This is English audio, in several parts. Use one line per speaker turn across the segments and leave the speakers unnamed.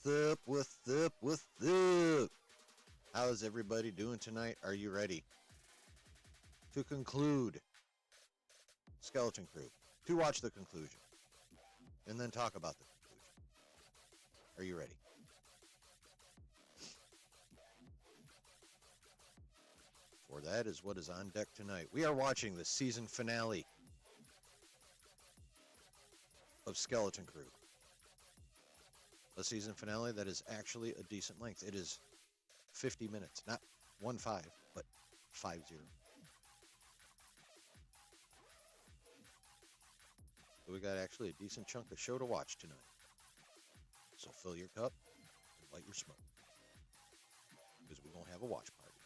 up? What's up? What's up? How's everybody doing tonight? Are you ready to conclude Skeleton Crew? To watch the conclusion and then talk about the conclusion. Are you ready? For that is what is on deck tonight. We are watching the season finale of Skeleton Crew. A season finale that is actually a decent length. It is 50 minutes, not 1-5, but 5-0. So we got actually a decent chunk of show to watch tonight. So fill your cup and light your smoke, because we're going to have a watch party.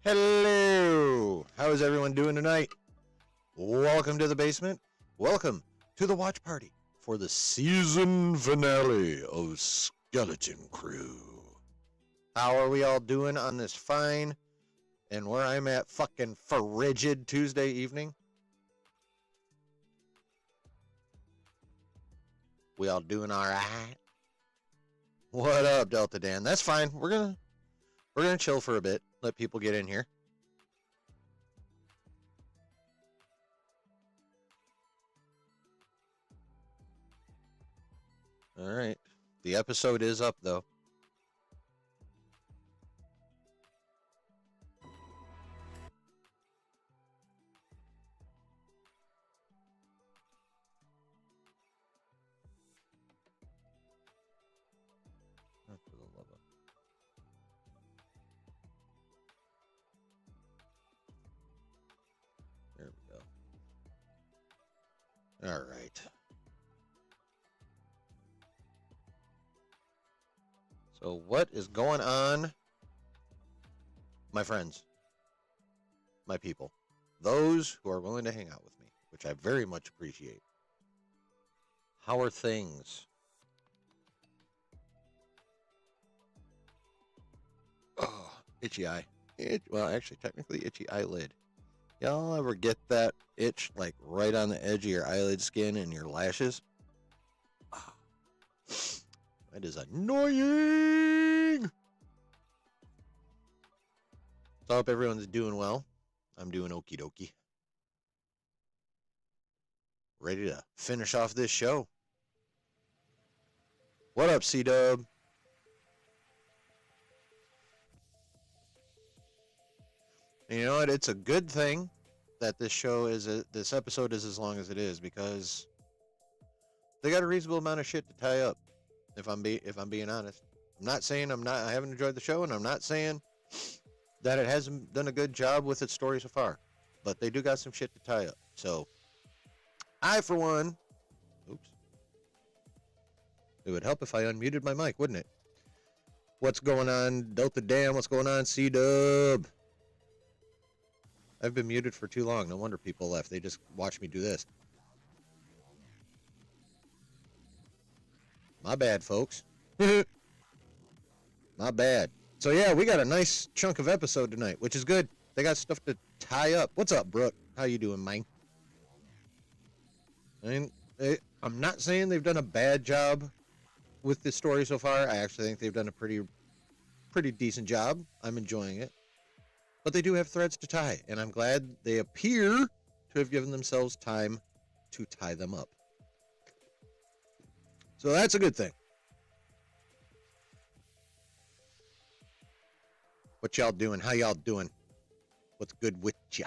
Hello! How is everyone doing tonight? Welcome to the basement. Welcome to the watch party for the season finale of Skeleton Crew. How are we all doing on this fine and where I'm at fucking frigid Tuesday evening? We all doing all right? What up, Delta Dan? That's fine. We're gonna chill for a bit. Let people get in here. All right. The episode is up, though. Oh, for the love of... There we go. All right. So what is going on, my friends, my people, those who are willing to hang out with me, which I very much appreciate? How are things? Oh, itchy eye. Well, actually, technically, itchy eyelid. Y'all ever get that itch like right on the edge of your eyelid skin and your lashes? Oh, that is annoying. So I hope everyone's doing well. I'm doing okie dokie. Ready to finish off this show. What up, C-Dub? And you know what? It's a good thing that this show this episode is as long as it is, because they got a reasonable amount of shit to tie up. If I'm being honest, I'm not saying I haven't enjoyed the show, and I'm not saying that it hasn't done a good job with its story so far, but they do got some shit to tie up. So I, for one, oops, it would help if I unmuted my mic, wouldn't it? What's going on, Delta Dan? What's going on, C-Dub? I've been muted for too long. No wonder people left. They just watched me do this. My bad, folks. My bad. So yeah, we got a nice chunk of episode tonight, which is good. They got stuff to tie up. What's up, Brooke? How you doing, man? I'm not saying they've done a bad job with this story so far. I actually think they've done a pretty decent job. I'm enjoying it. But they do have threads to tie, and I'm glad they appear to have given themselves time to tie them up. So that's a good thing. What y'all doing? How y'all doing? What's good with ya?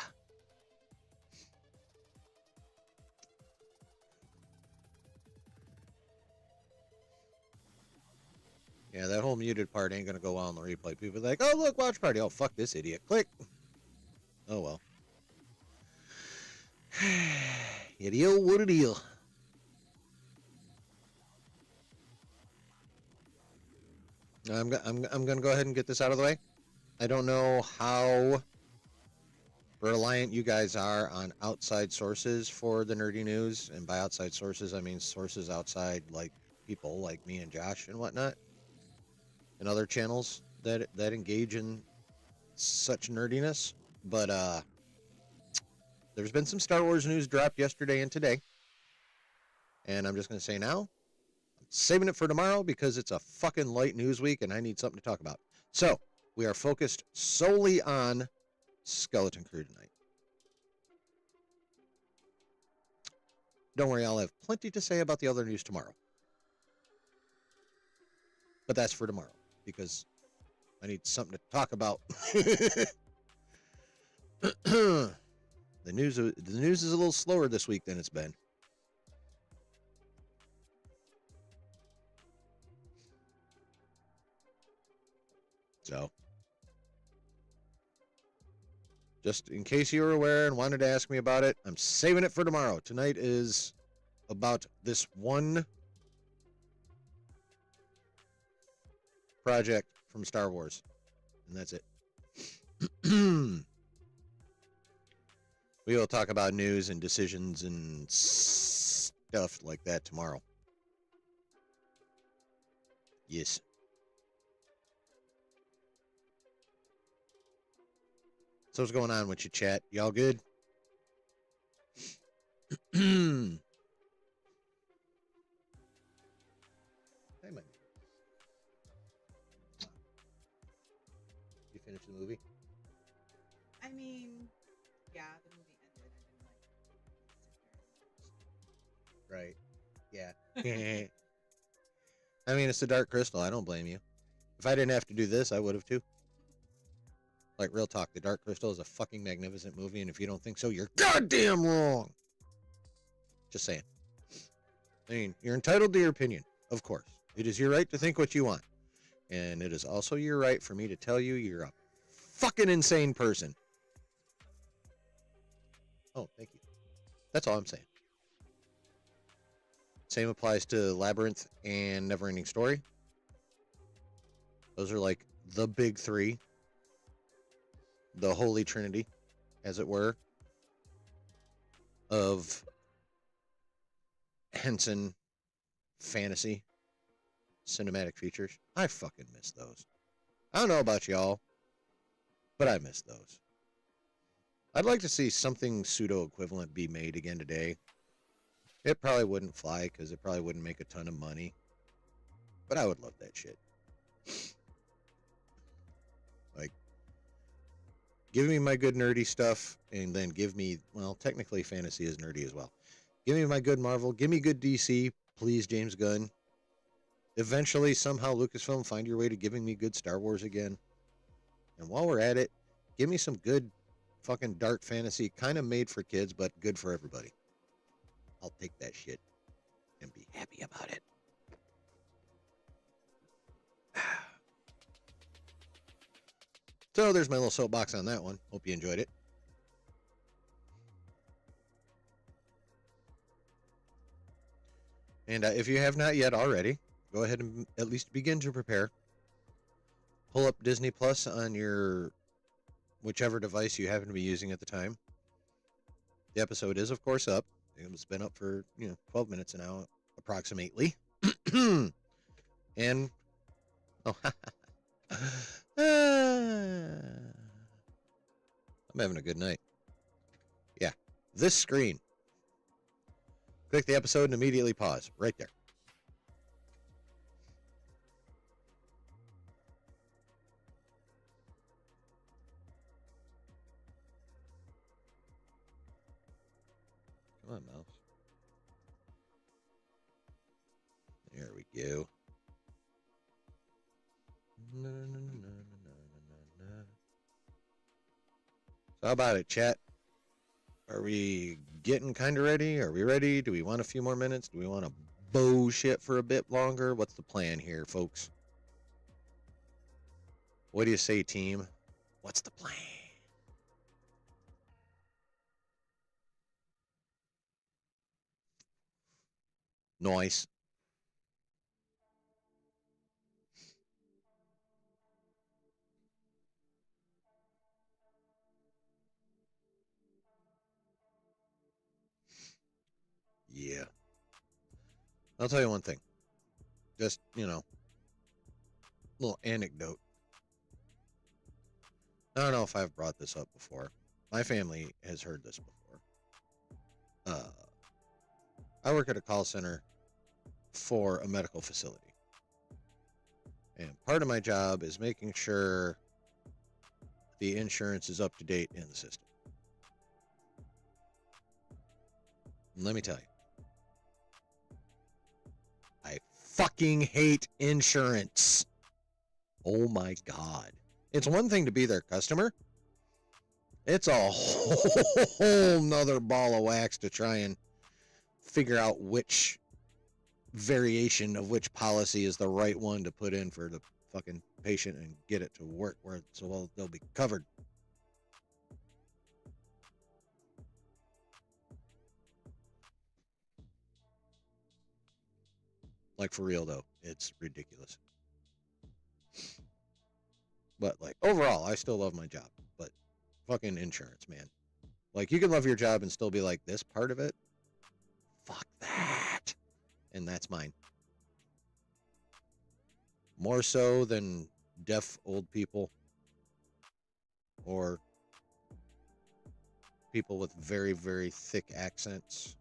Yeah, that whole muted part ain't gonna go well on the replay. People are like, oh look, watch party. Oh fuck this idiot. Click. Oh well. Idiot, what a deal. I'm gonna go ahead and get this out of the way. I don't know how reliant you guys are on outside sources for the nerdy news, and by outside sources I mean sources outside, like people like me and Josh and whatnot, and other channels that engage in such nerdiness. But there's been some Star Wars news dropped yesterday and today, and I'm just gonna say now, I'm saving it for tomorrow because it's a fucking light news week and I need something to talk about. So we are focused solely on Skeleton Crew tonight. Don't worry, I'll have plenty to say about the other news tomorrow. But that's for tomorrow, because I need something to talk about. The news is a little slower this week than it's been. So, just in case you were aware and wanted to ask me about it, I'm saving it for tomorrow. Tonight is about this one project from Star Wars, and that's it. We will talk about news and decisions and stuff like that tomorrow. Yes. So what's going on with you, chat? Y'all good? Hey, man. You finished the movie?
I mean, yeah, the movie ended. I didn't
Right. Yeah. I mean, it's the Dark Crystal. I don't blame you. If I didn't have to do this, I would have too. Like, real talk, The Dark Crystal is a fucking magnificent movie, and if you don't think so, you're goddamn wrong. Just saying. I mean, you're entitled to your opinion, of course. It is your right to think what you want. And it is also your right for me to tell you you're a fucking insane person. Oh, thank you. That's all I'm saying. Same applies to Labyrinth and Neverending Story. Those are like the big three. The Holy Trinity, as it were, of Henson fantasy cinematic features. I fucking miss those. I don't know about y'all, but I miss those. I'd like to see something pseudo equivalent be made again today. It probably wouldn't fly because it probably wouldn't make a ton of money, but I would love that shit. Like, give me my good nerdy stuff, and then give me, well, technically fantasy is nerdy as well. Give me my good Marvel. Give me good DC. Please, James Gunn. Eventually, somehow, Lucasfilm, find your way to giving me good Star Wars again. And while we're at it, give me some good fucking dark fantasy, kind of made for kids, but good for everybody. I'll take that shit and be happy about it. So there's my little soapbox on that one. Hope you enjoyed it. And if you have not yet already, go ahead and at least begin to prepare. Pull up Disney Plus on your whichever device you happen to be using at the time. The episode is, of course, up. It's been up for 12 minutes now, approximately. And oh, I'm having a good night. Yeah, this screen. Click the episode and immediately pause right there. Come on, mouse. There we go. So how about it, chat? Are we getting kind of ready? Are we ready? Do we want a few more minutes? Do we want to bullshit for a bit longer? What's the plan here, folks? What do you say, team? What's the plan? Noise. Yeah. I'll tell you one thing. Just, little anecdote. I don't know if I've brought this up before. My family has heard this before. Uh, I work at a call center for a medical facility. And part of my job is making sure the insurance is up to date in the system. And let me tell you, I fucking hate insurance. Oh my God. It's one thing to be their customer. It's a whole nother ball of wax to try and figure out which variation of which policy is the right one to put in for the fucking patient and get it to work where so they'll be covered. Like, for real though, it's ridiculous. But like, overall, I still love my job. But fucking insurance, man. Like, you can love your job and still be like, this part of it, fuck that. And that's mine. More so than deaf old people or people with very, very thick accents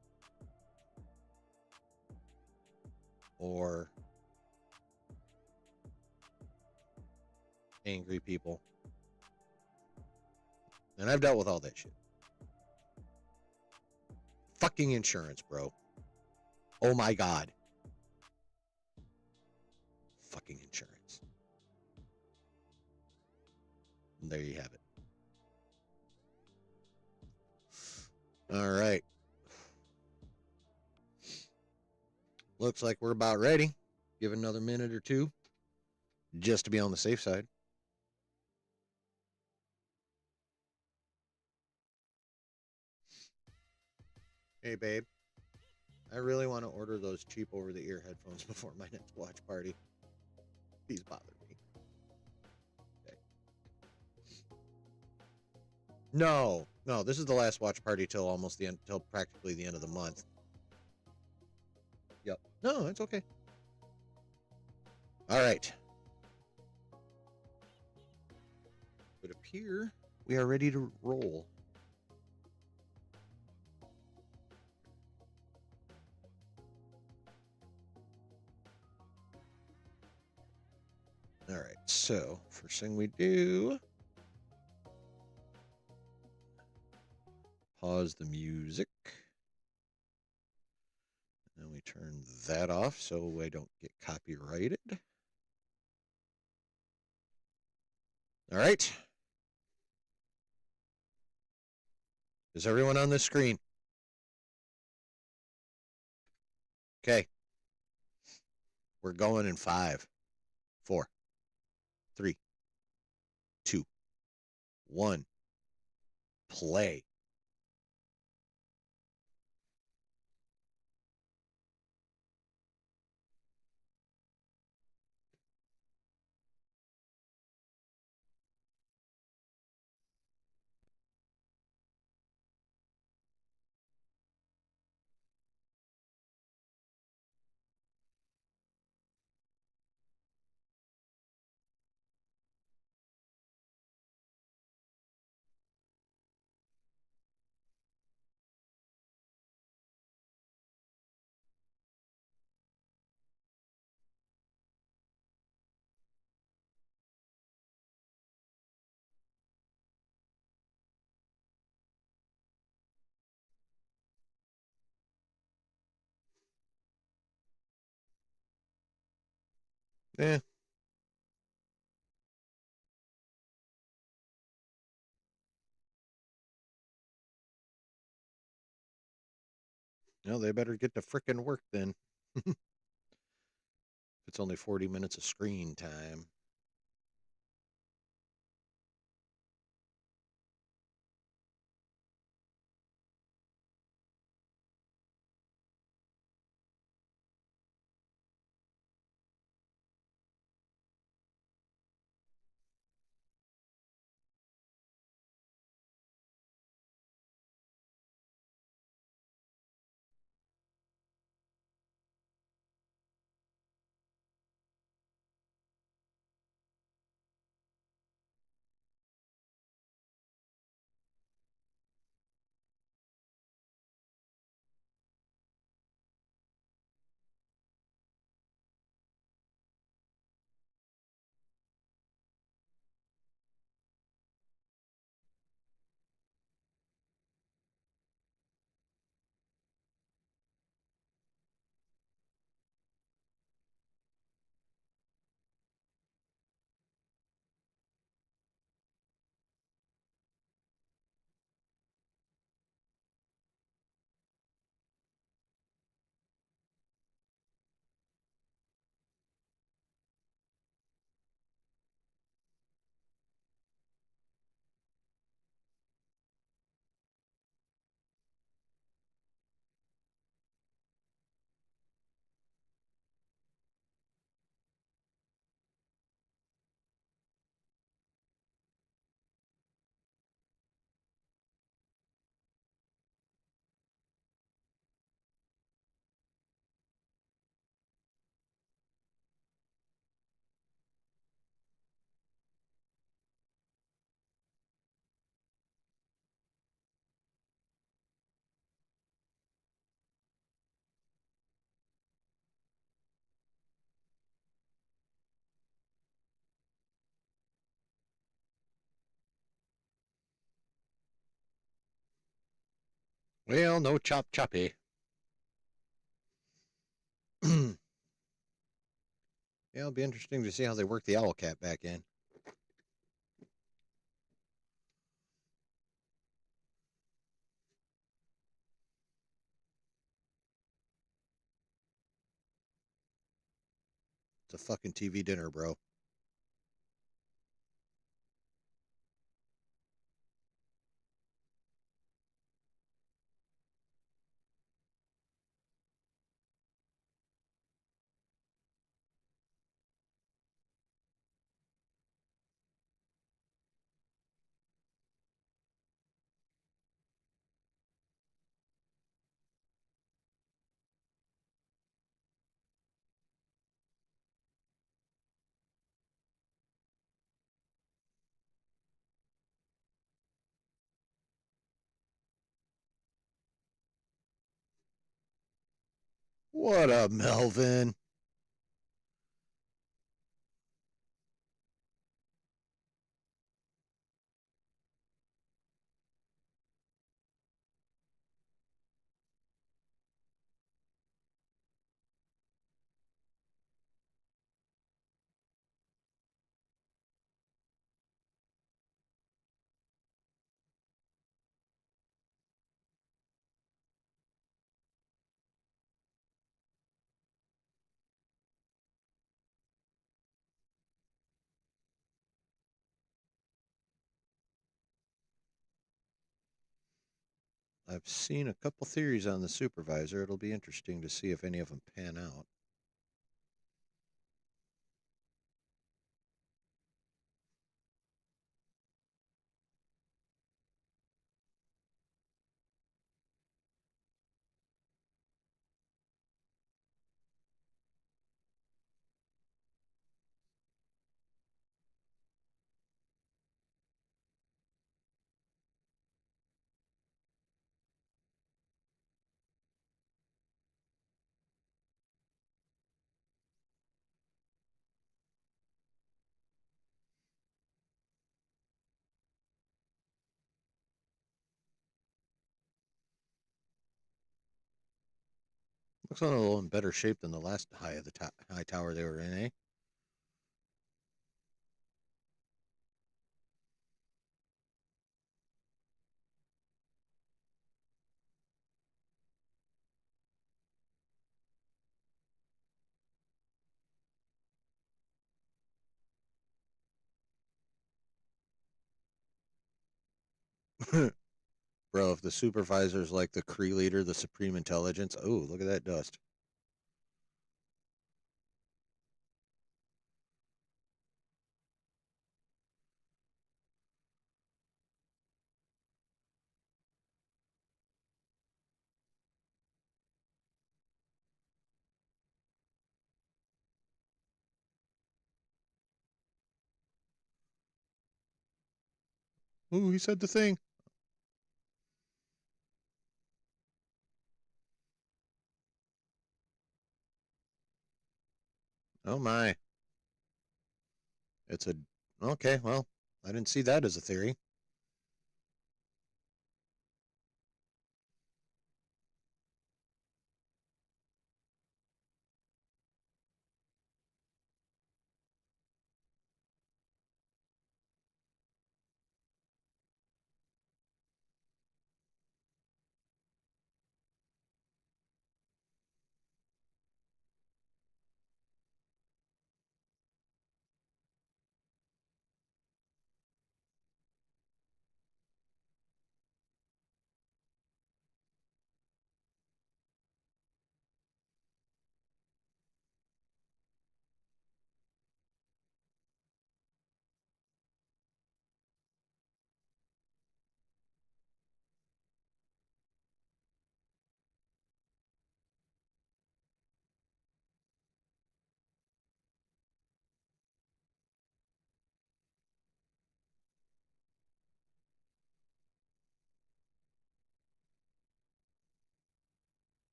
or angry people. And I've dealt with all that shit. Fucking insurance, bro. Oh my God. Fucking insurance. And there you have it. All right. Looks like we're about ready. Give it another minute or two just to be on the safe side. Hey, babe. I really want to order those cheap over-the-ear headphones before my next watch party. These bother me. Okay. No, this is the last watch party till almost the end, till practically the end of the month. Yep. No, it's okay. All right. It would appear we are ready to roll. All right, so first thing we do, pause the music. And we turn that off so I don't get copyrighted. All right. Is everyone on this screen? Okay. We're going in 5, 4, 3, 2, 1. Play. Eh. Well, they better get to frickin' work then. It's only 40 minutes of screen time. Well, no chop choppy. Yeah, it'll be interesting to see how they work the owl cat back in. It's a fucking TV dinner, bro. What up, Melvin? I've seen a couple theories on the supervisor. It'll be interesting to see if any of them pan out. Looks like a little in better shape than the last high tower they were in, eh? Bro, if the supervisor's like the Kree leader, the supreme intelligence, oh, look at that dust. Ooh, he said the thing. Oh my. It's a okay, well, I didn't see that as a theory.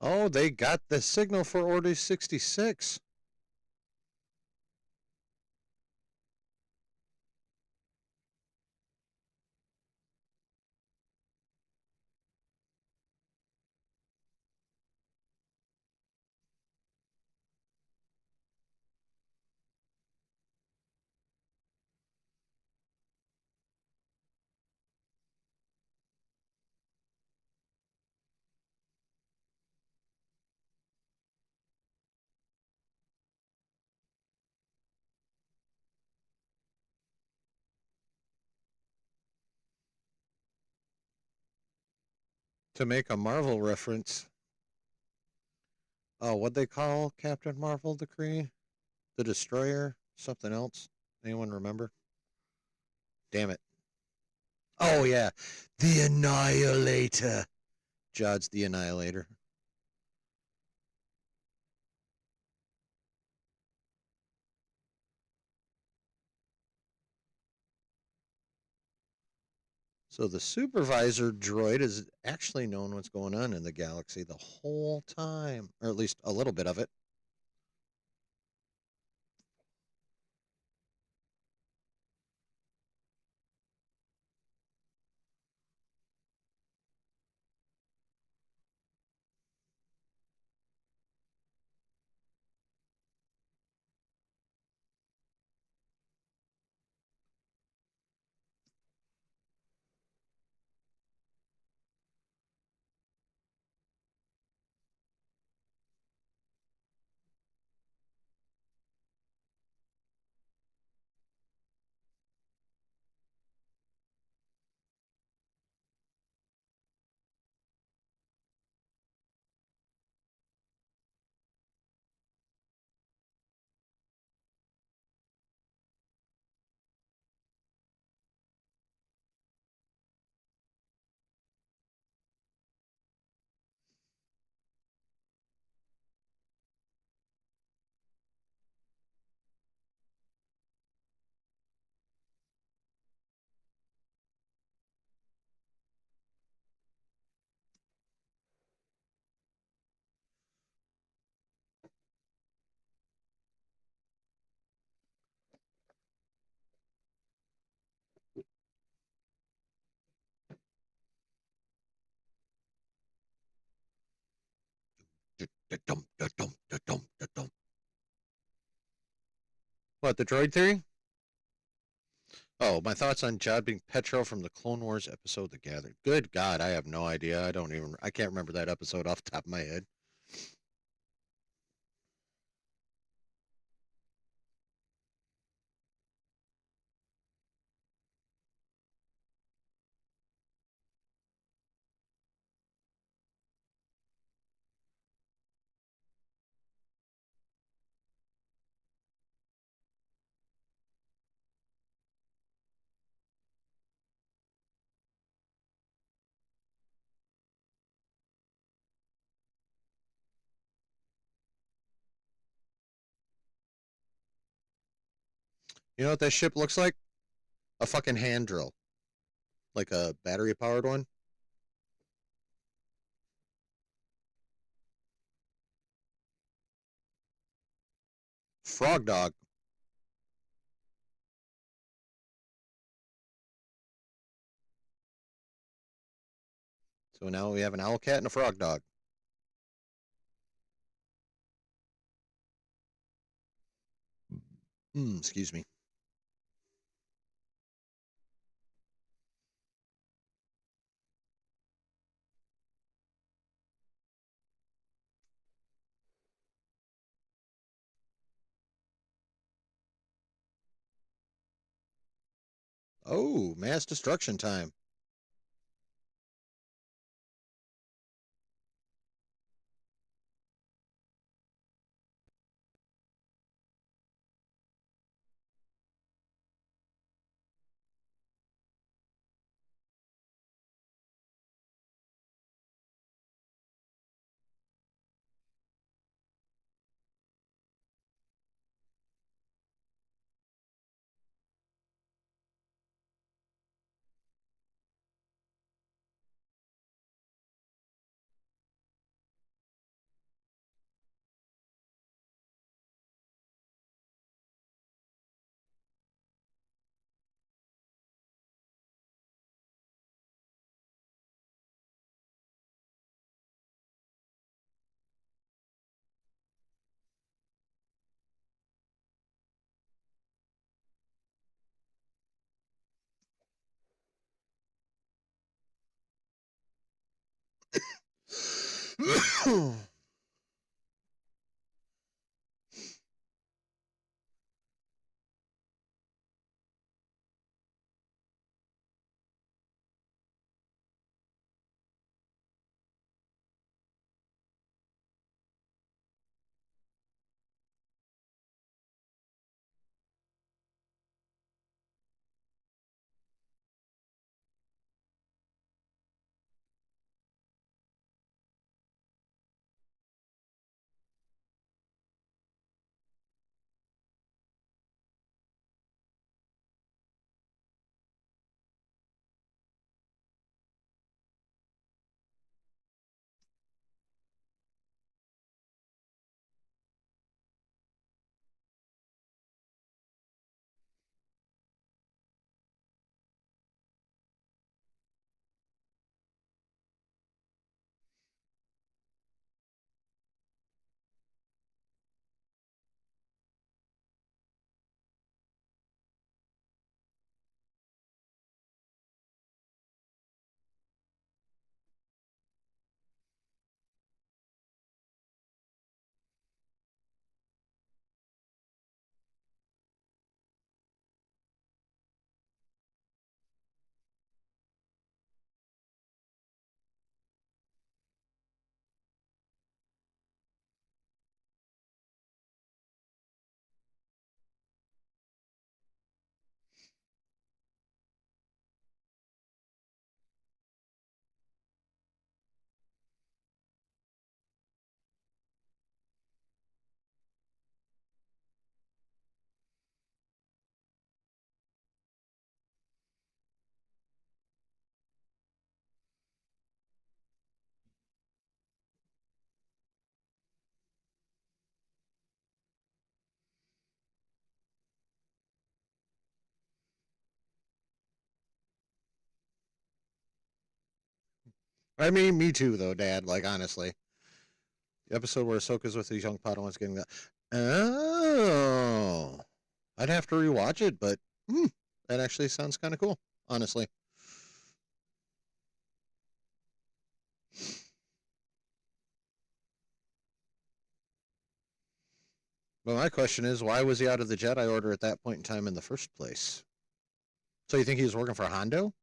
Oh, they got the signal for Order 66. To make a Marvel reference, oh, what they call Captain Marvel the Kree? The Destroyer? Something else? Anyone remember? Damn it. Oh, yeah. The Annihilator. Jod's the Annihilator. So the supervisor droid has actually known what's going on in the galaxy the whole time, or at least a little bit of it. What, the droid theory? Oh, my thoughts on Jod being Petro from the Clone Wars episode The Gathered. Good God, I have no idea. I can't remember that episode off the top of my head. You know what that ship looks like? A fucking hand drill. Like a battery powered one. Frog Dog. So now we have an owl cat and a frog dog. Excuse me. Oh, mass destruction time. I mean, me too, though, Dad. Like, honestly, the episode where Ahsoka's with these young Padawans getting that. Oh, I'd have to rewatch it, but that actually sounds kind of cool, honestly. But my question is, why was he out of the Jedi Order at that point in time in the first place? So you think he was working for Hondo?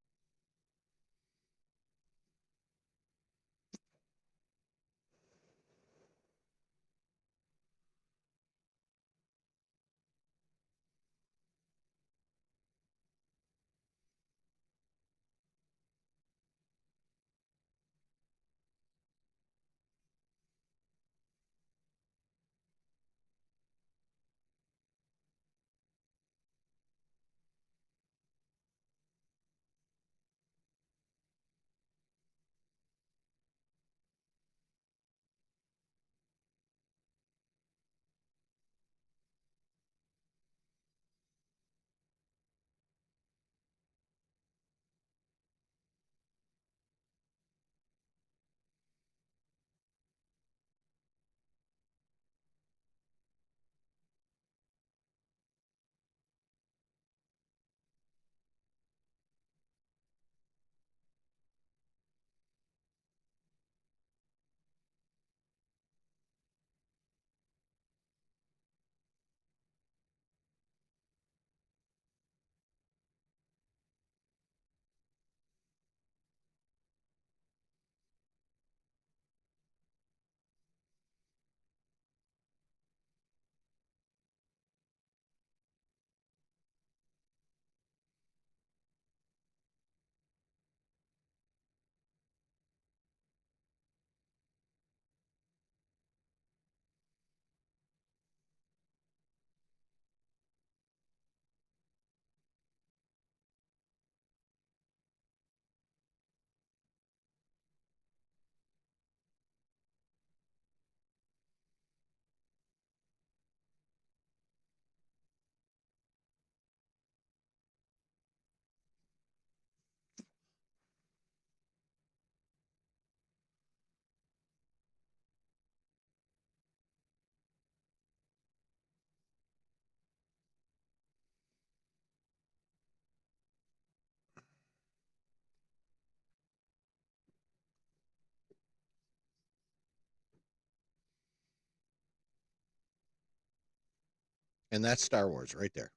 And that's Star Wars right there.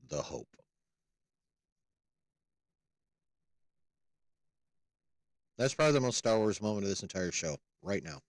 The hope. That's probably the most Star Wars moment of this entire show right now.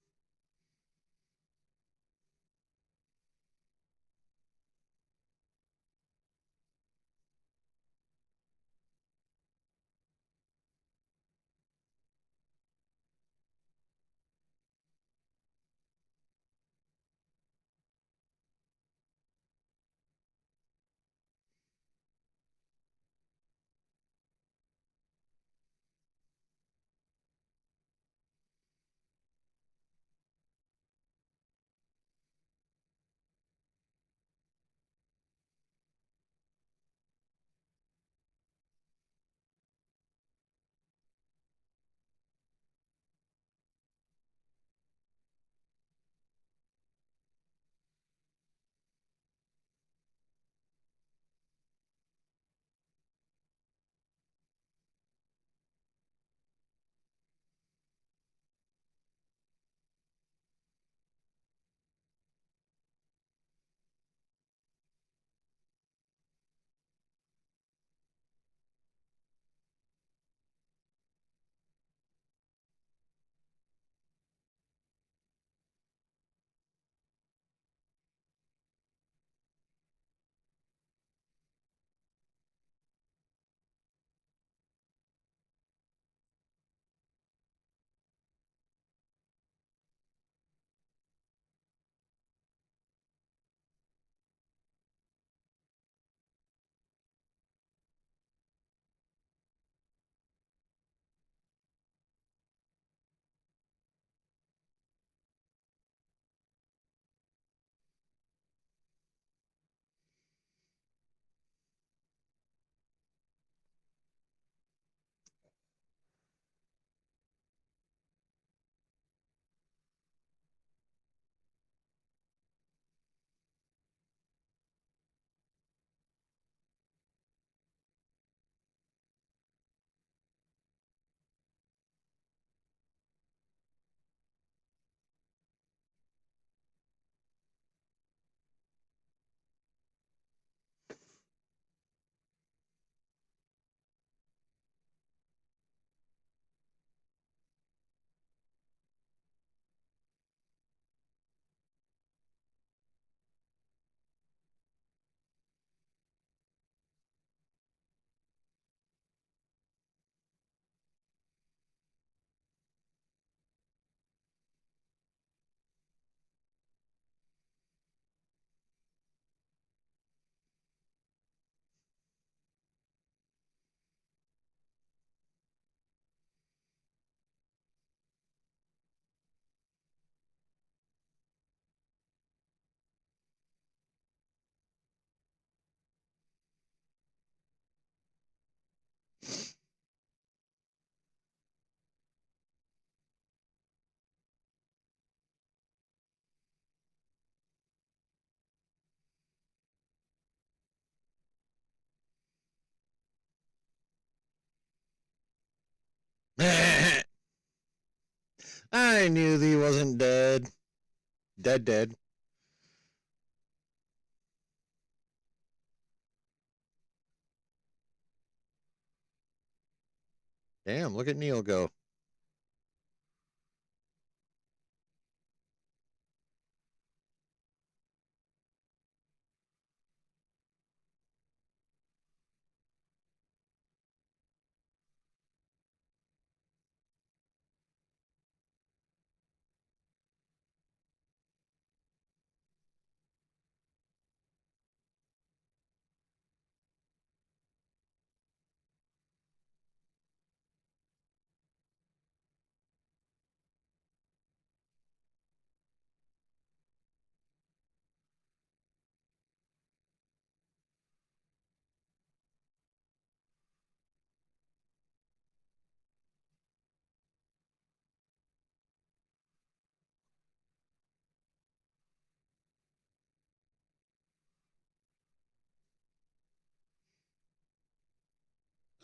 I knew he wasn't dead. Dead, dead. Damn, look at Neil go.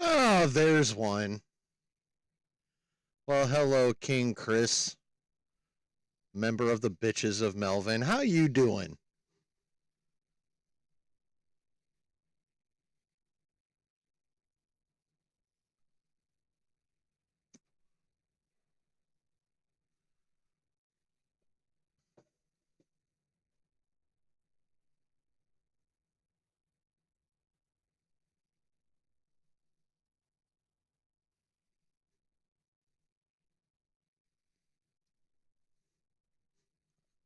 Oh, there's one. Well, hello, King Chris, member of the Bitches of Melvin. How you doing?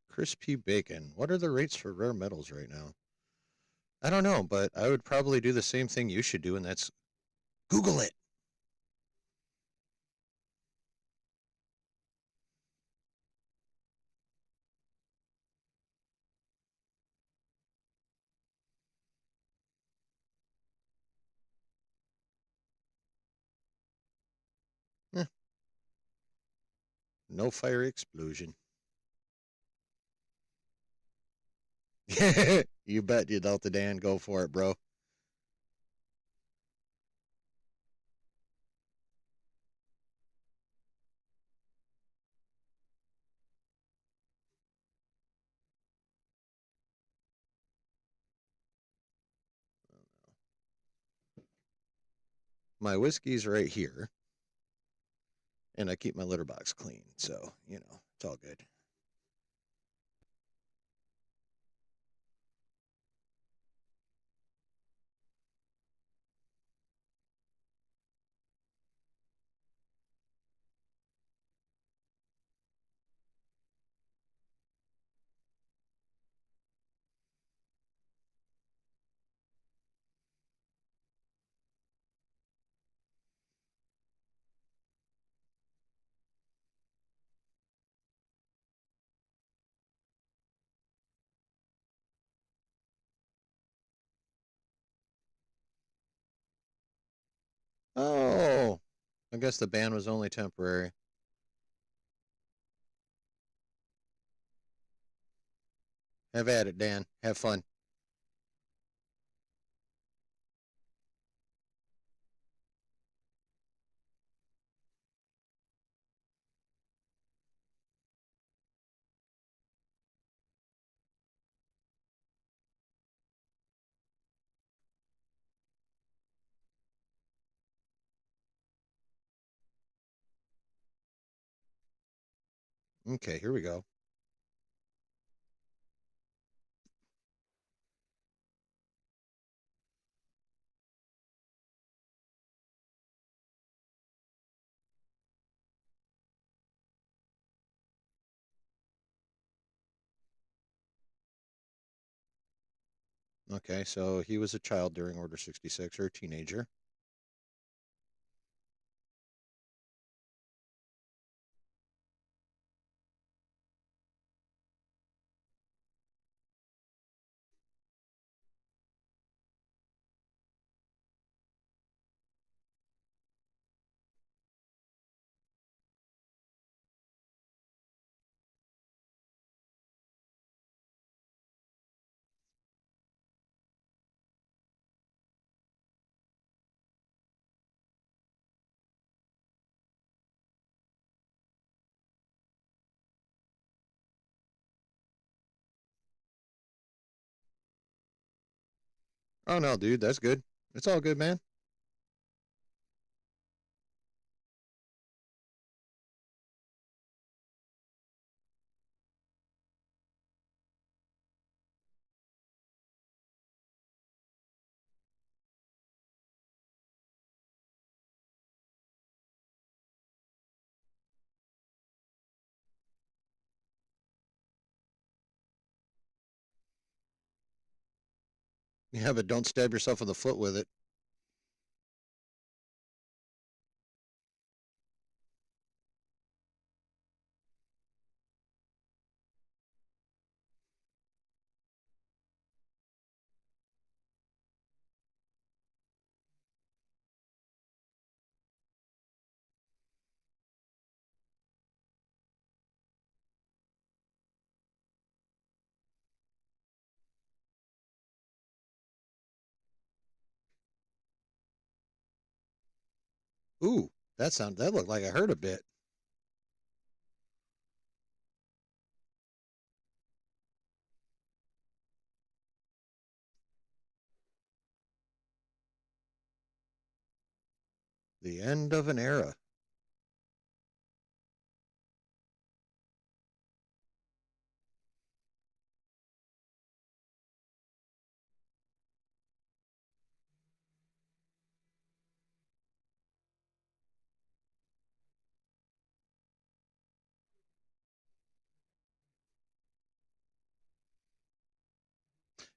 Crispy bacon. What are the rates for rare metals right now? I don't know, but I would probably do the same thing you should do, and that's Google it. Eh, no fire explosion. You bet you, Delta Dan. Go for it, bro. My whiskey's right here, and I keep my litter box clean, so it's all good. Oh, I guess the ban was only temporary. Have at it, Dan. Have fun. Okay, here we go. Okay, so he was a child during Order 66 or a teenager. Oh no, dude, that's good. It's all good, man. Yeah, but don't stab yourself in the foot with it. Ooh, that looked like I hurt a bit. The end of an era.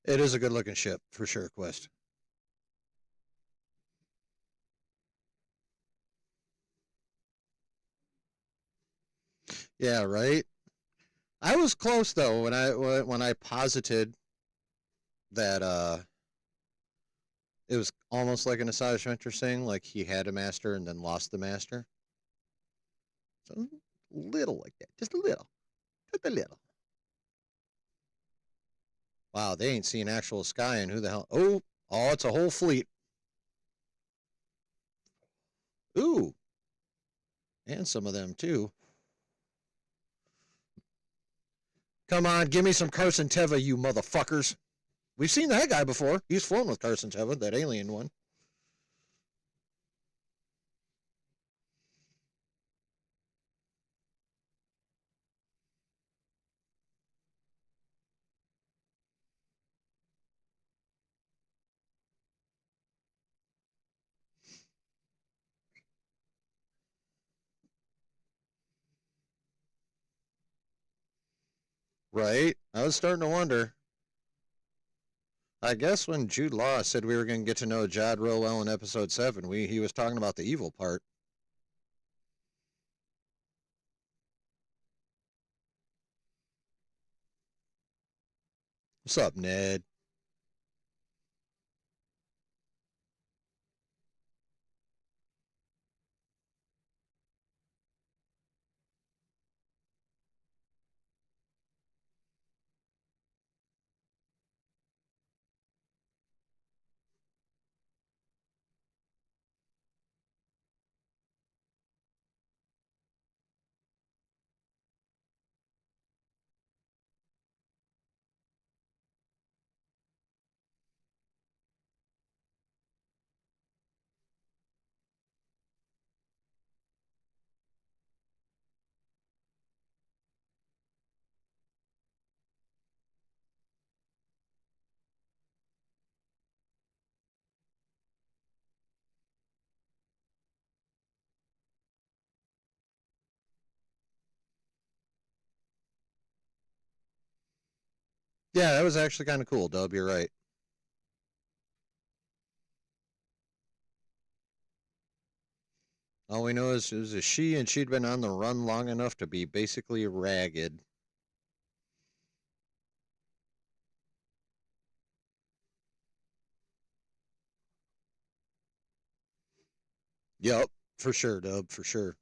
It is a good looking ship for sure, Quest. Yeah, right. I was close though when I posited that it was almost like an Asajj Ventress thing, like he had a master and then lost the master. So little like that, just a little. Wow, they ain't seen actual sky, and who the hell? Oh, it's a whole fleet. Ooh, and some of them too. Come on, give me some Carson Teva, you motherfuckers. We've seen that guy before. He's flown with Carson Teva, that alien one. Right? I was starting to wonder. I guess when Jude Law said we were going to get to know Jad real well in episode 7, he was talking about the evil part. What's up, Ned? Yeah, that was actually kind of cool, Dub. You're right. All we know is it was a she, and she'd been on the run long enough to be basically ragged. Yep, for sure, Dub, for sure.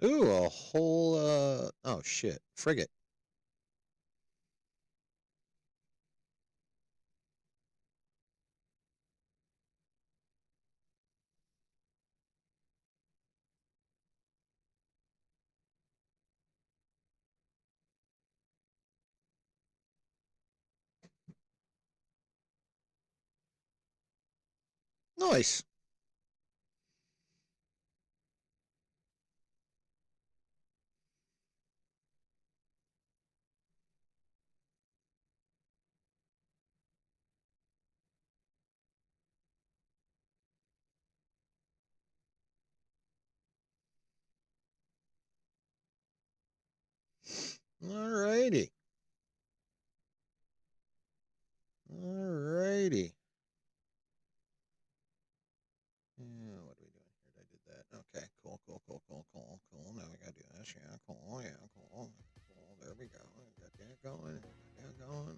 Ooh, a whole oh shit, frigate. Nice. Alrighty. Alrighty. Yeah, what are we doing here? I did that. Okay, cool, cool, cool, cool, cool, cool. Now we gotta do this. Yeah, cool, yeah, cool, cool. There we go. Got that going. Got that going.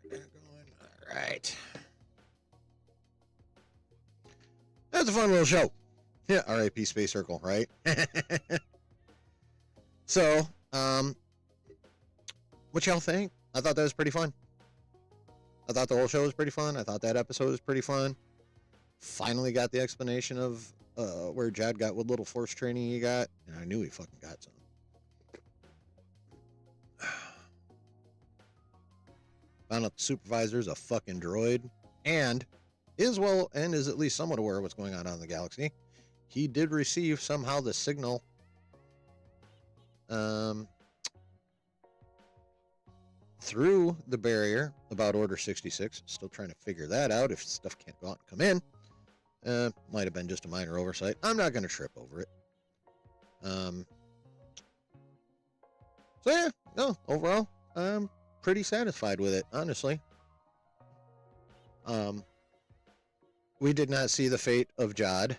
Got that going. All right. That's a fun little show. Yeah, R.I.P. Space Circle, right? So, what y'all think? I thought that was pretty fun. I thought the whole show was pretty fun. I thought that episode was pretty fun. Finally got the explanation of where Jad got what little force training he got, and I knew he fucking got some. Found out the supervisor's a fucking droid, and is at least somewhat aware of what's going on in the galaxy. He did receive somehow the signal through the barrier about Order 66. Still trying to figure that out if stuff can't go out and come in. Might have been just a minor oversight. I'm not going to trip over it. So yeah, no, overall, I'm pretty satisfied with it, honestly. We did not see the fate of Jod.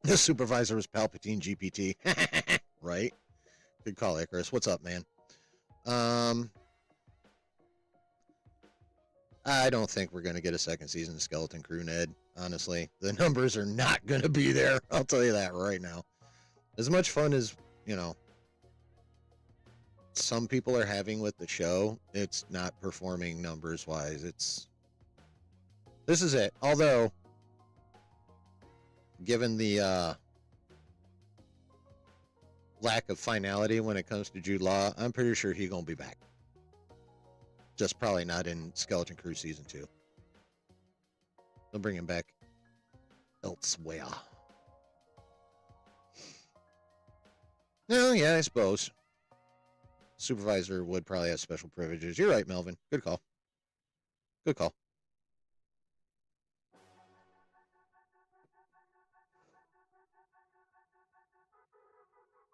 The supervisor was Palpatine GPT. Right? Good call, Icarus. What's up, man? I don't think we're going to get a second season of Skeleton Crew, Ned. Honestly, the numbers are not going to be there. I'll tell you that right now. As much fun as, some people are having with the show, it's not performing numbers wise. This is it. Although, given the lack of finality when it comes to Jude Law, I'm pretty sure he's gonna be back. Just probably not in Skeleton Crew season 2. They'll bring him back elsewhere. No, yeah, I suppose. Supervisor would probably have special privileges. You're right, Melvin. Good call. Good call.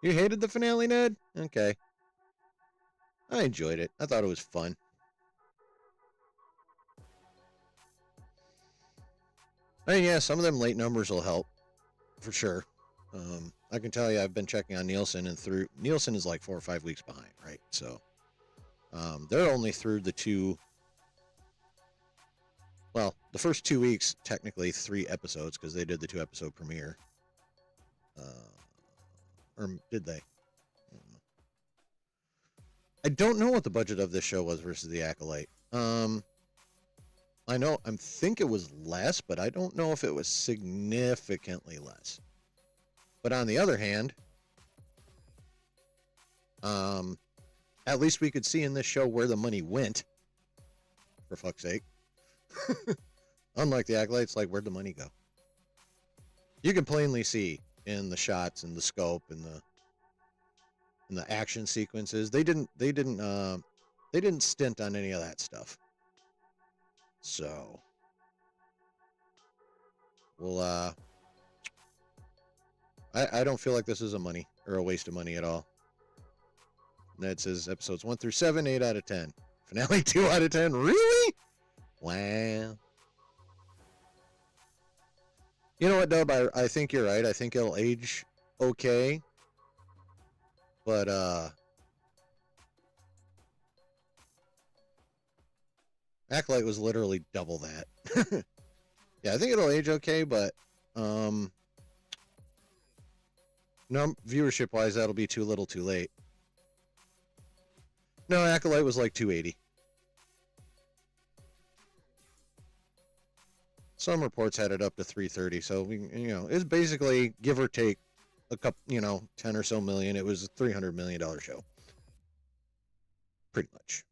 You hated the finale, Ned? Okay. I enjoyed it. I thought it was fun. I mean, yeah, some of them late numbers will help, for sure. I can tell you, I've been checking on Nielsen, and Nielsen is like 4 or 5 weeks behind, right? So, they're only through the first 2 weeks, technically 3 episodes, because they did the 2-episode premiere. Or did they? I don't know what the budget of this show was versus The Acolyte. I think it was less, but I don't know if it was significantly less. But on the other hand, at least we could see in this show where the money went. For fuck's sake. Unlike The Acolytes, like, where'd the money go? You can plainly see in the shots and the scope and the action sequences. They didn't stint on any of that stuff. So we'll I don't feel like this is a money or a waste of money at all. That says episodes 1 through 7, 8 out of 10. Finale 2 out of 10. Really? Wow. You know what, Dub? I think you're right. I think it'll age okay. But, Acolyte was literally double that. Yeah, I think it'll age okay, but, no, viewership-wise, that'll be too little too late. No, Acolyte was like 280. Some reports had it up to 330, so we, it's basically give or take a couple, 10 or so million. It was a $300 million show, pretty much.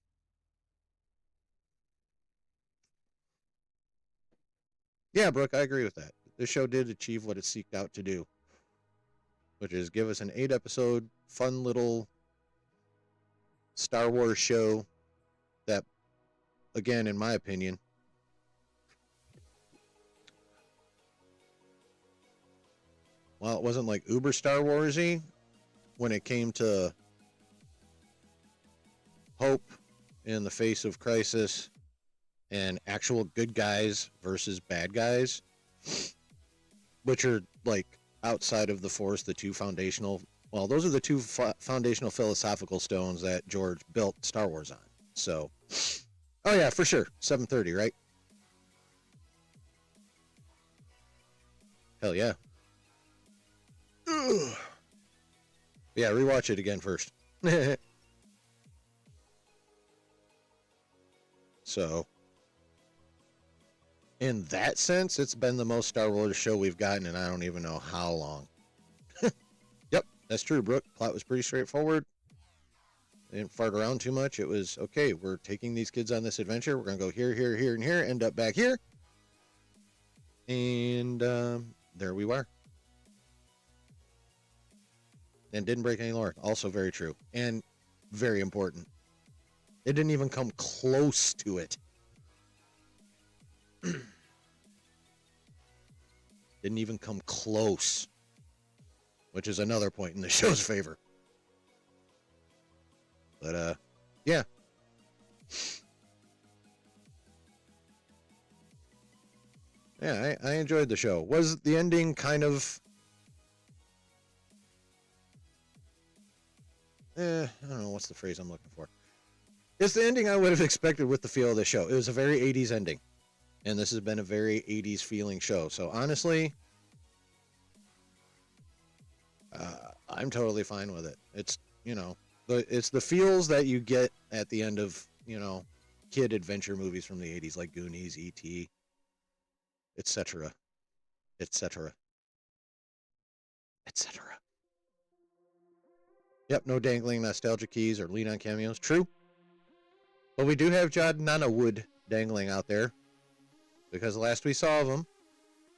Yeah, Brooke, I agree with that. This show did achieve what it seeked out to do, which is give us an 8-episode, fun little Star Wars show that, again, in my opinion, well, it wasn't like uber Star Warsy when it came to hope in the face of crisis and actual good guys versus bad guys, which are like outside of the Force, the two foundational, well, those are the two foundational philosophical stones that George built Star Wars on. So, oh yeah, for sure, 7:30, right? Hell yeah. Ugh. Yeah, rewatch it again first. So, in that sense, it's been the most Star Wars show we've gotten, and I don't even know how long. Yep, that's true, Brooke. Plot was pretty straightforward. They didn't fart around too much. It was, okay, we're taking these kids on this adventure. We're going to go here, here, here, and here, end up back here. And there we were. And didn't break any lore. Also very true. And very important. It didn't even come close to it. Didn't even come close. Which is another point in the show's favor. But, yeah. Yeah, I enjoyed the show. Was the ending kind of... I don't know, what's the phrase I'm looking for? It's the ending I would have expected with the feel of the show. It was a very 80s ending. And this has been a very 80s feeling show. So honestly, I'm totally fine with it. It's, it's the feels that you get at the end of, kid adventure movies from the 80s, like Goonies, E.T., etc., etc., etc. Yep, no dangling nostalgia keys or lean on cameos. True. But we do have Jod Nanawood dangling out there. Because last we saw of him,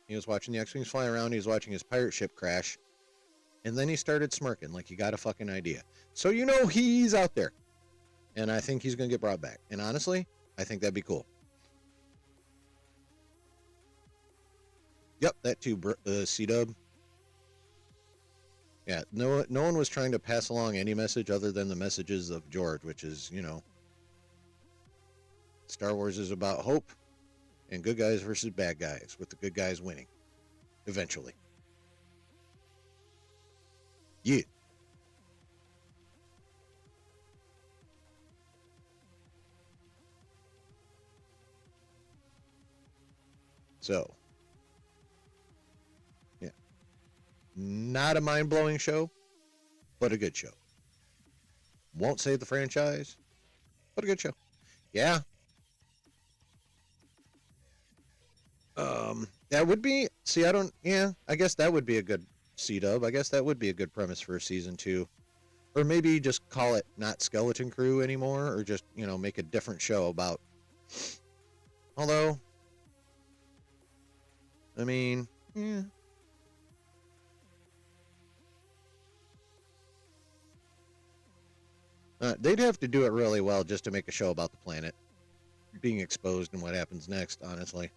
he was watching the X-Wings fly around, he was watching his pirate ship crash, and then he started smirking like he got a fucking idea. So he's out there. And I think he's going to get brought back. And honestly, I think that'd be cool. Yep, that too, C-Dub. Yeah, no one was trying to pass along any message other than the messages of George, which is, Star Wars is about hope and good guys versus bad guys, with the good guys winning. Eventually. Yeah. So. Yeah. Not a mind-blowing show, but a good show. Won't save the franchise, but a good show. Yeah. That would be, I guess that would be a good C-Dub. I guess that would be a good premise for season 2. Or maybe just call it not Skeleton Crew anymore, or just, make a different show about, although, I mean, yeah. They'd have to do it really well just to make a show about the planet being exposed and what happens next, honestly.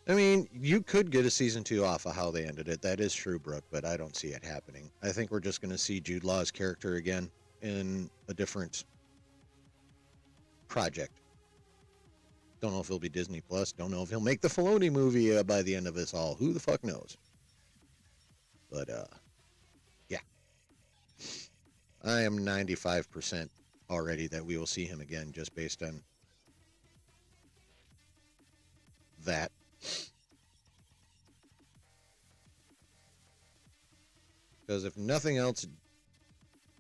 I mean, you could get a season 2 off of how they ended it. That is true, Brooke, but I don't see it happening. I think we're just going to see Jude Law's character again in a different project. Don't know if it'll be Disney Plus. Don't know if he'll make the Filoni movie by the end of this all. Who the fuck knows? But, yeah. I am 95% already that we will see him again just based on that. Because if nothing else,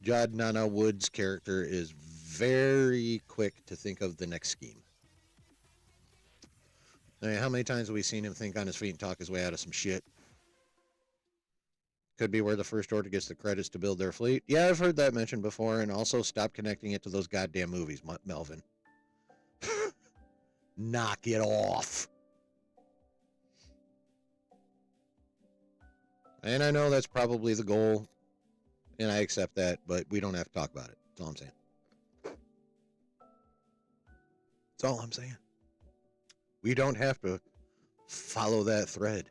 Jod Nana Wood's character is very quick to think of the next scheme. I mean, how many times have we seen him think on his feet and talk his way out of some shit? Could be where the First Order gets the credits to build their fleet. Yeah, I've heard that mentioned before, and also stop connecting it to those goddamn movies, Melvin. Knock it off. And I know that's probably the goal, and I accept that, but we don't have to talk about it. That's all I'm saying. That's all I'm saying. We don't have to follow that thread.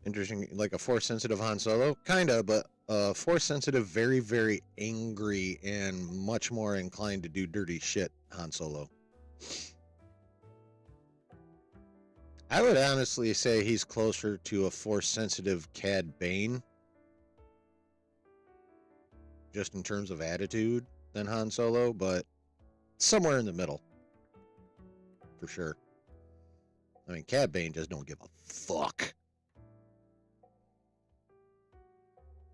Interesting, like a Force-sensitive Han Solo? Kinda, but Force-sensitive, very, very angry, and much more inclined to do dirty shit Han Solo. I would honestly say he's closer to a Force-sensitive Cad Bane, just in terms of attitude, than Han Solo, but somewhere in the middle, for sure. I mean, Cad Bane just don't give a fuck.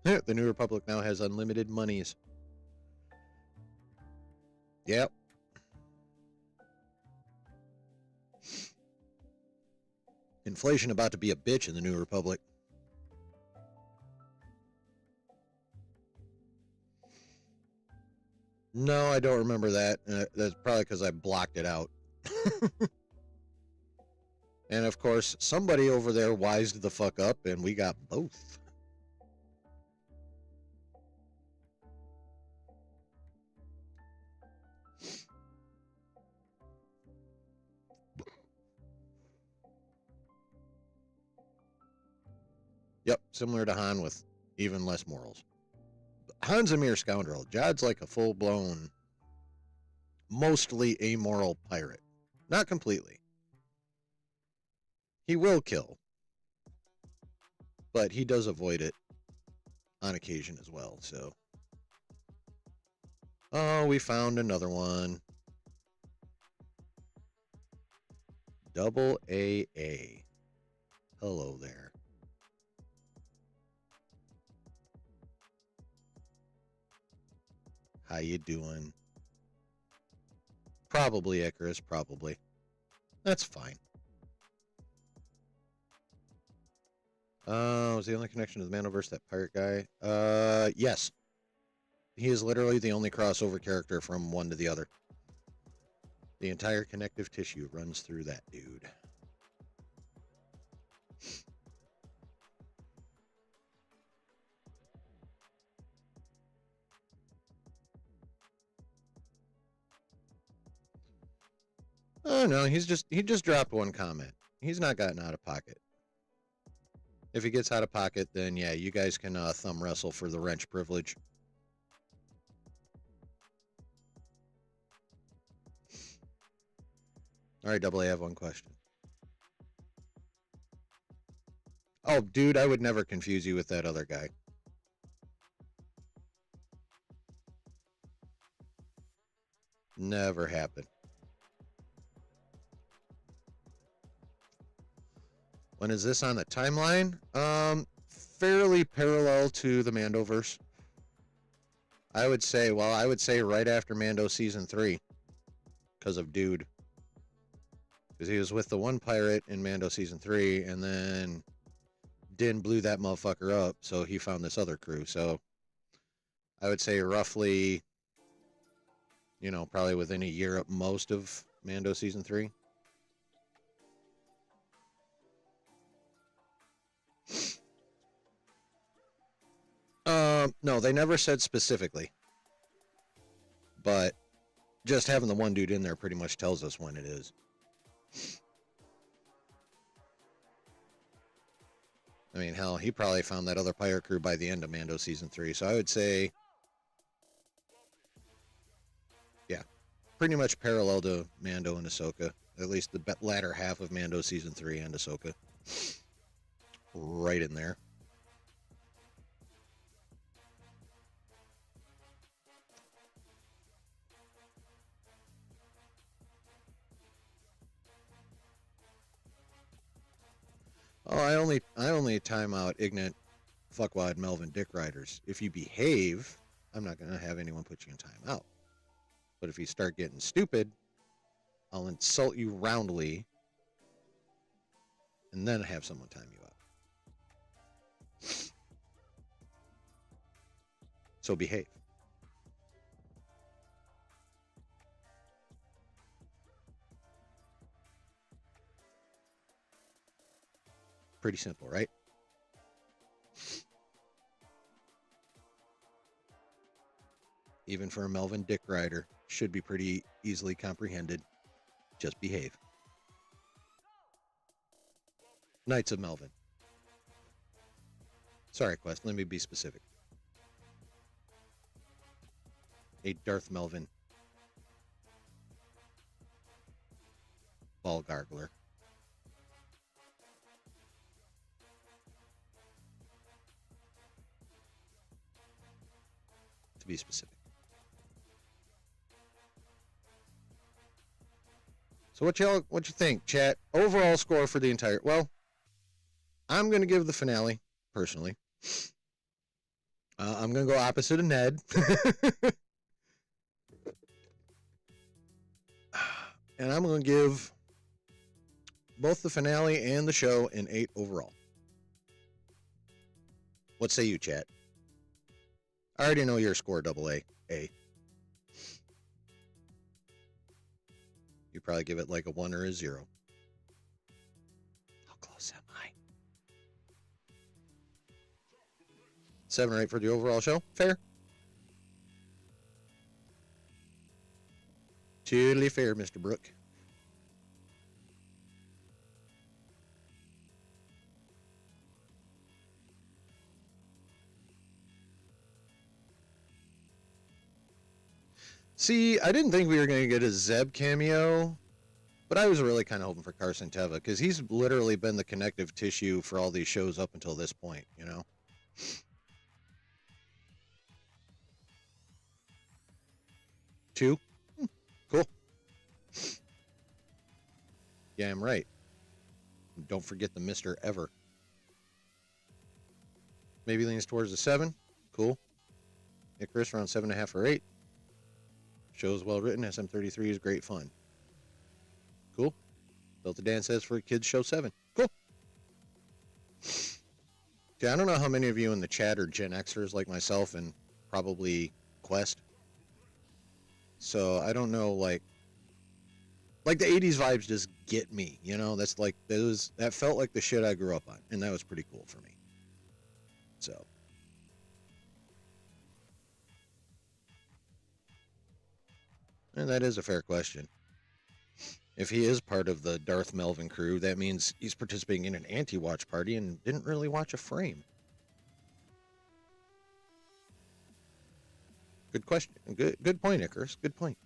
The New Republic now has unlimited monies. Yep. Inflation about to be a bitch in the New Republic. No, I don't remember that. That's probably because I blocked it out. And of course, somebody over there wised the fuck up, and we got both. Yep, similar to Han with even less morals. Han's a mere scoundrel. Jod's like a full-blown, mostly amoral pirate. Not completely. He will kill, but he does avoid it on occasion as well, so. Oh, we found another one. Double AA. Hello there. How you doing? Probably Icarus, probably. That's fine. Was the only connection to the Mandoverse that pirate guy? Yes. He is literally the only crossover character from one to the other. The entire connective tissue runs through that dude. Oh no, he just dropped one comment. He's not gotten out of pocket. If he gets out of pocket, then yeah, you guys can thumb wrestle for the wrench privilege. All right, Double A, I have one question. Oh, dude, I would never confuse you with that other guy. Never happened. When is this on the timeline? Fairly parallel to the Mandoverse. I would say right after Mando Season 3. Because of Dude. Because he was with the one pirate in Mando Season 3, and then Din blew that motherfucker up, so he found this other crew. So I would say roughly, probably within a year at most of Mando Season 3. No, they never said specifically, but just having the one dude in there pretty much tells us when it is. I mean, hell, he probably found that other pirate crew by the end of Mando season 3. So I would say, yeah, pretty much parallel to Mando and Ahsoka. At least the latter half of Mando season 3 and Ahsoka. Right in there. Oh, I only time out ignorant fuckwad Melvin Dick Riders. If you behave, I'm not gonna have anyone put you in timeout. But if you start getting stupid, I'll insult you roundly and then have someone time you out. So behave. Pretty simple, right? Even for a Melvin Dick Rider, should be pretty easily comprehended. Just behave. Knights of Melvin. Sorry, Quest, let me be specific. A Darth Melvin ball gargler. To be specific. So what you think, chat? Overall score for the entire, well, I'm going to give the finale, personally. I'm going to go opposite of Ned. And I'm going to give both the finale and the show an 8 overall. What say you, chat? I already know your score, AA. A. You probably give it like a 1 or a 0. How close am I? 7 or 8 for the overall show? Fair. Totally fair, Mr. Brooke. See, I didn't think we were going to get a Zeb cameo, but I was really kind of hoping for Carson Teva, because he's literally been the connective tissue for all these shows up until this point, you know? Two? Cool. Yeah, I'm right. Don't forget the Mr. Ever. Maybe leans towards a 7. Cool. Icarus around 7.5 or 8. Show's well written. SM33 is great fun. Cool. Delta Dan says for kids show 7. Cool. Yeah, I don't know how many of you in the chat are Gen Xers like myself and probably Quest. So I don't know, like the 80s vibes just get me, you know? That's like, that felt like the shit I grew up on, and that was pretty cool for me. So. And that is a fair question. If he is part of the Darth Melvin crew, that means he's participating in an anti-watch party and didn't really watch a frame. Good question. Good point, Icarus. Good point.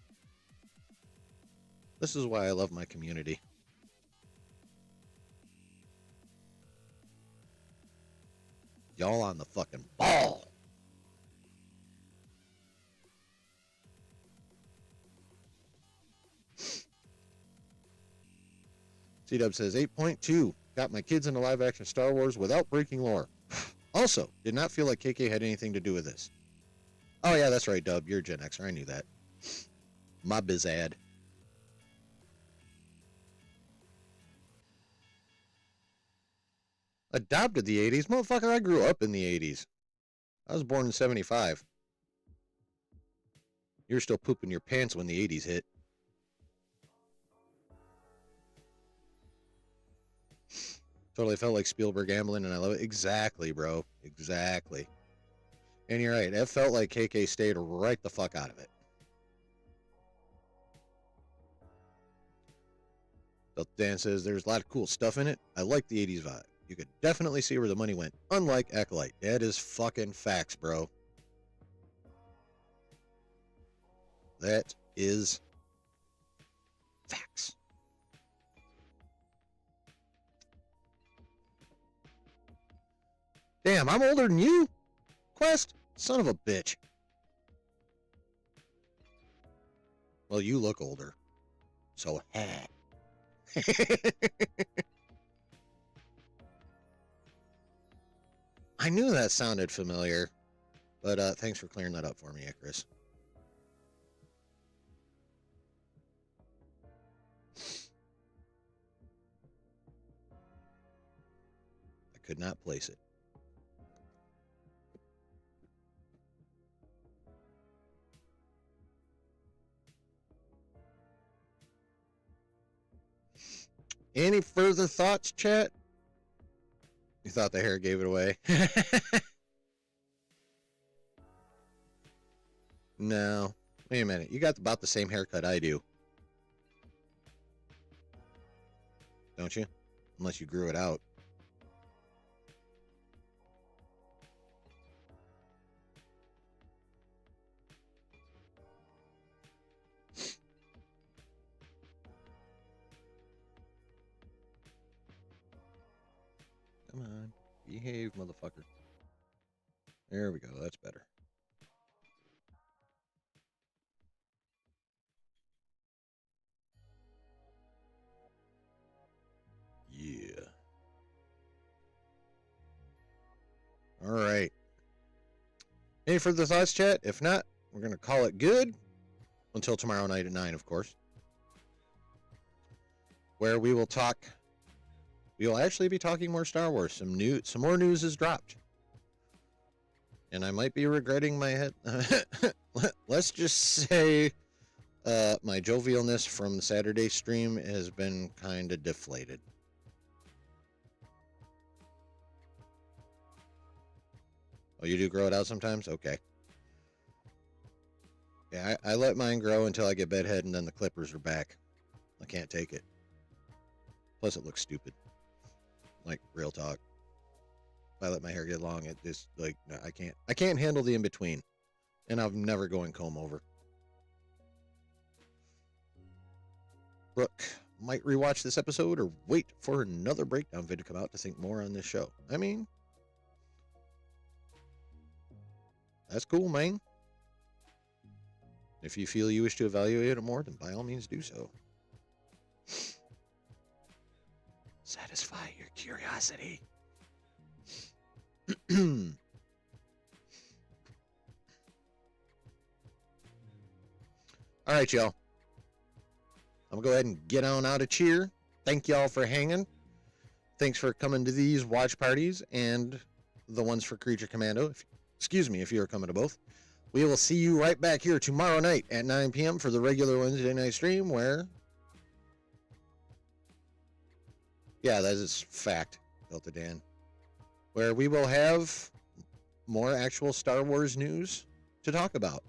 This is why I love my community. Y'all on the fucking ball. C-Dub says 8.2. Got my kids into live action Star Wars without breaking lore. Also, did not feel like KK had anything to do with this. Oh yeah, that's right, Dub. You're Gen Xer. I knew that. My bizad. Adopted the 80s? Motherfucker, I grew up in the 80s. I was born in 75. You were still pooping your pants when the 80s hit. Totally felt like Spielberg gambling, and I love it. Exactly, bro. Exactly. And you're right. It felt like KK stayed right the fuck out of it. Dan says there's a lot of cool stuff in it. I like the 80s vibe. You could definitely see where the money went. Unlike Acolyte. That is fucking facts, bro. That is facts. Damn, I'm older than you? Quest? Son of a bitch. Well, you look older. So, I knew that sounded familiar, but thanks for clearing that up for me, Icarus. I could not place it. Any further thoughts, chat? You thought the hair gave it away? No. Wait a minute. You got about the same haircut I do. Don't you? Unless you grew it out. Come on. Behave, motherfucker. There we go. That's better. Yeah. All right. Any further thoughts, chat? If not, we're going to call it good until tomorrow night at 9, of course, where we will talk. We will actually be talking more Star Wars. Some more news is dropped. And I might be regretting my head. Let's just say my jovialness from the Saturday stream has been kind of deflated. Oh, you do grow it out sometimes? Okay. Yeah, I let mine grow until I get bedhead, and then the clippers are back. I can't take it. Plus, it looks stupid. Like, real talk. If I let my hair get long, it just, like, no, I can't handle the in-between. And I'm never going comb over. Brooke might rewatch this episode or wait for another breakdown vid to come out to think more on this show. I mean, that's cool, man. If you feel you wish to evaluate it more, then by all means do so. Satisfy your curiosity. All right, y'all. I'm going to go ahead and get on out of cheer. Thank y'all for hanging. Thanks for coming to these watch parties and the ones for Creature Commando. Excuse me if you're coming to both. We will see you right back here tomorrow night at 9 p.m. for the regular Wednesday night stream where... Yeah, that is fact, Delta Dan. Where we will have more actual Star Wars news to talk about.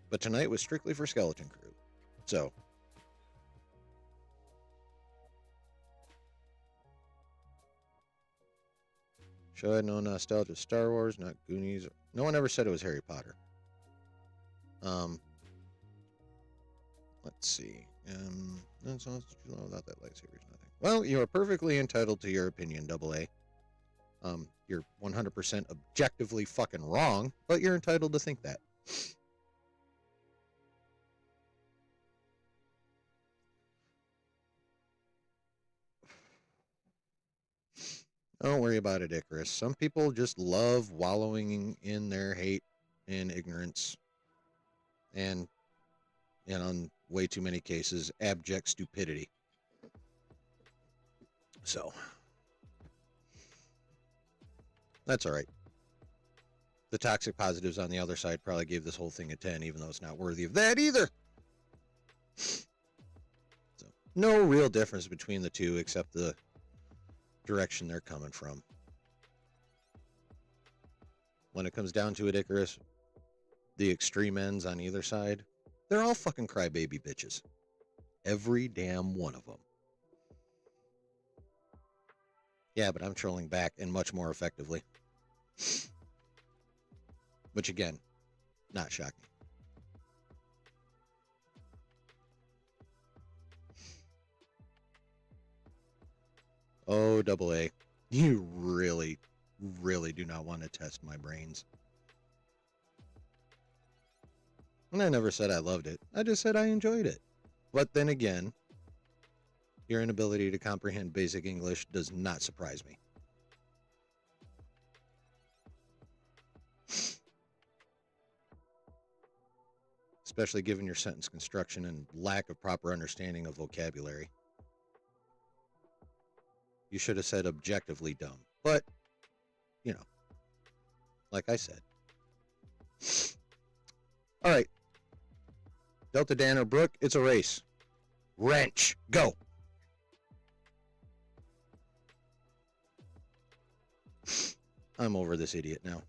But tonight was strictly for Skeleton Crew. So... Show had no nostalgia Star Wars, not Goonies. No one ever said it was Harry Potter. Let's see. That's not without that lightsaber, nothing. Well, you are perfectly entitled to your opinion, AA. You're 100% objectively fucking wrong, but you're entitled to think that. Don't worry about it, Icarus. Some people just love wallowing in their hate and ignorance. And in way too many cases, abject stupidity. So, that's all right. The toxic positives on the other side probably gave this whole thing a 10, even though it's not worthy of that either. So, no real difference between the two except the direction they're coming from. When it comes down to it, Icarus, the extreme ends on either side, they're all fucking crybaby bitches. Every damn one of them. Yeah, but I'm trolling back and much more effectively. Which again, not shocking. Oh, double A. You really, really do not want to test my brains. And I never said I loved it. I just said I enjoyed it. But then again, your inability to comprehend basic English does not surprise me. Especially given your sentence construction and lack of proper understanding of vocabulary. You should have said objectively dumb. But, you know, like I said. All right. Delta Dan or Brooke, it's a race. Wrench, go. I'm over this idiot now.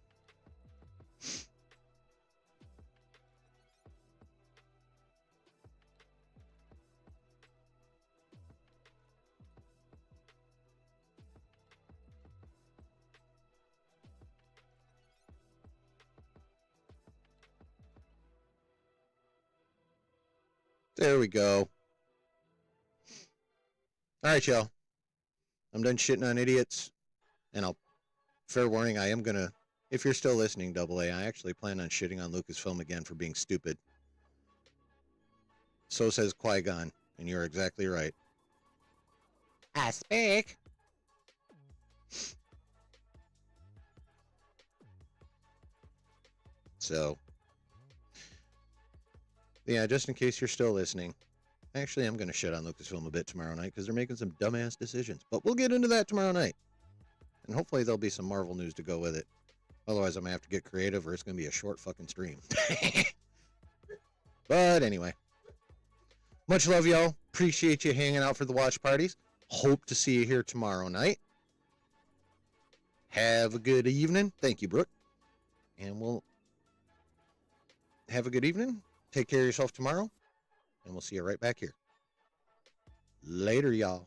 There we go. All right, y'all. I'm done shitting on idiots. And fair warning, I am going to, if you're still listening, Double A, I actually plan on shitting on Lucasfilm again for being stupid. So says Qui-Gon, and you're exactly right. I speak. So, yeah, just in case you're still listening, actually, I'm going to shit on Lucasfilm a bit tomorrow night because they're making some dumbass decisions. But we'll get into that tomorrow night. And hopefully there'll be some Marvel news to go with it. Otherwise, I'm going to have to get creative or it's going to be a short fucking stream. But anyway. Much love, y'all. Appreciate you hanging out for the watch parties. Hope to see you here tomorrow night. Have a good evening. Thank you, Brooke. And we'll have a good evening. Take care of yourself tomorrow. And we'll see you right back here. Later, y'all.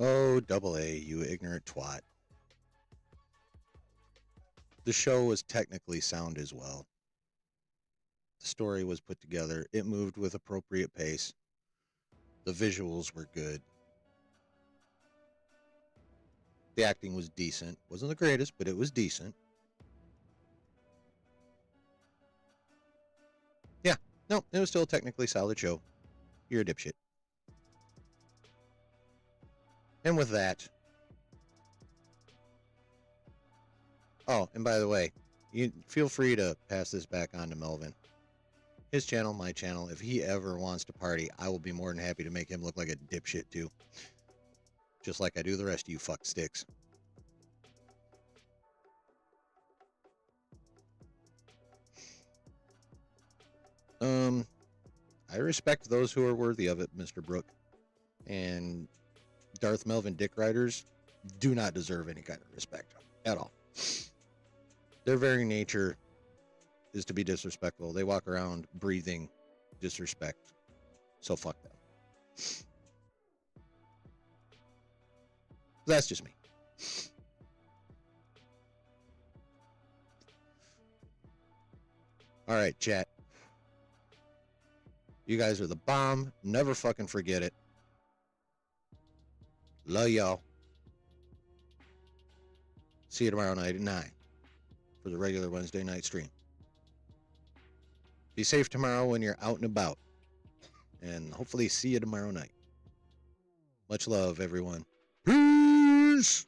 Oh, double A, you ignorant twat. The show was technically sound as well. The story was put together. It moved with appropriate pace. The visuals were good. The acting was decent. Wasn't the greatest, but it was decent. Yeah, no, it was still a technically solid show. You're a dipshit. And with that... Oh, and by the way, you feel free to pass this back on to Melvin. His channel, my channel. If he ever wants to party, I will be more than happy to make him look like a dipshit too. Just like I do the rest of you fuck sticks. I respect those who are worthy of it, Mr. Brooke. And Darth Melvin Dick Riders do not deserve any kind of respect at all. Their very nature is to be disrespectful. They walk around breathing disrespect. So fuck them. That's just me. All right, chat. You guys are the bomb. Never fucking forget it. Love y'all. See you tomorrow night at 9 for the regular Wednesday night stream. Be safe tomorrow when you're out and about. And hopefully see you tomorrow night. Much love, everyone. Peace!